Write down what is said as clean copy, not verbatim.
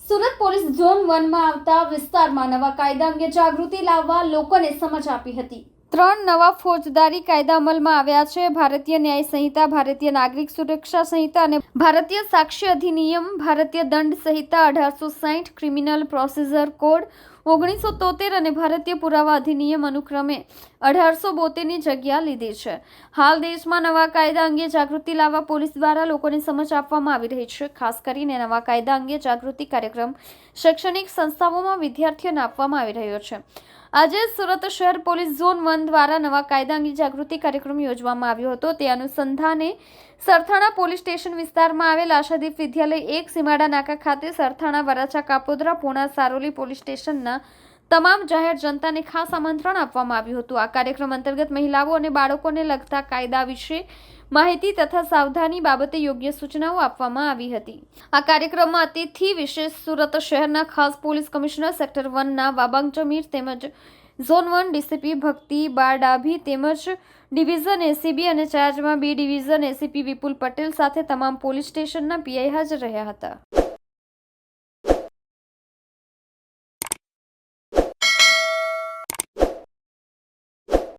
Surat police zone 1 માં આવતા વિસ્તારમાં નવા કાયદા અંગે જાગૃતિ લાવવા લોકોને સમજ આપી હતી। 3 નવા ફોજદારી કાયદા અમલમાં આવ્યા છે। ભારતીય ન્યાય સંહિતા, ભારતીય નાગરિક સુરક્ષા સંહિતા અને ભારતીય સાક્ષ્ય અધિનિયમ, ભારતીય દંડ સંહિતા 1860, ક્રિમિનલ પ્રોસિજર કોડ 1973 અને ભારતીય પુરાવા અધિનિયમ અનુક્રમે 1872 ની જગ્યા લીધી છે। હાલ દેશમાં નવા કાયદા અંગે જાગૃતિ લાવવા પોલીસ દ્વારા લોકોને સમજ આપવામાં આવી રહી છે। ખાસ કરીને નવા કાયદા અંગે જાગૃતિ કાર્યક્રમ શૈક્ષણિક સંસ્થાઓમાં વિદ્યાર્થીઓને આપવામાં આવી રહ્યો છે। આજે સુરત શહેર પોલીસ ઝોન 1 દ્વારા નવા કાયદા અંગે જાગૃતિ કાર્યક્રમ યોજવામાં આવ્યો હતો। તે અનુસંધાને સરથાણા પોલીસ સ્ટેશન વિસ્તારમાં આવેલ આશાદીપ વિદ્યાલય 1 સીમાડા નાકા ખાતે સરથાણા, વરાછા, કાપોદ્રા, પૂણા, સારોલી પોલીસ સ્ટેશનના તમામ જાહેર જનતાને ખાસ આમંત્રણ આપવામાં આવ્યું હતું। આ કાર્યક્રમ અંતર્ગત મહિલાઓ અને બાળકોને લગતા કાયદા વિશે માહિતી તથા સાવધાની બાબતે યોગ્ય સૂચનાઓ આપવામાં આવી હતી। આ કાર્યક્રમમાં અતિથિ વિશેષ સુરત શહેરના ખાસ પોલીસ કમિશનર સેક્ટર 1 ના વાબાંગ જમીર તેમજ ઝોન 1 ડીસીપી ભક્તિ બા ડાભી તેમજ ડિવિઝન એસીબી અને ચાર્જમાં બી ડિવિઝન એસીપી વિપુલ પટેલ સાથે તમામ પોલીસ સ્ટેશનના પીઆઈ હાજર રહ્યા હતા।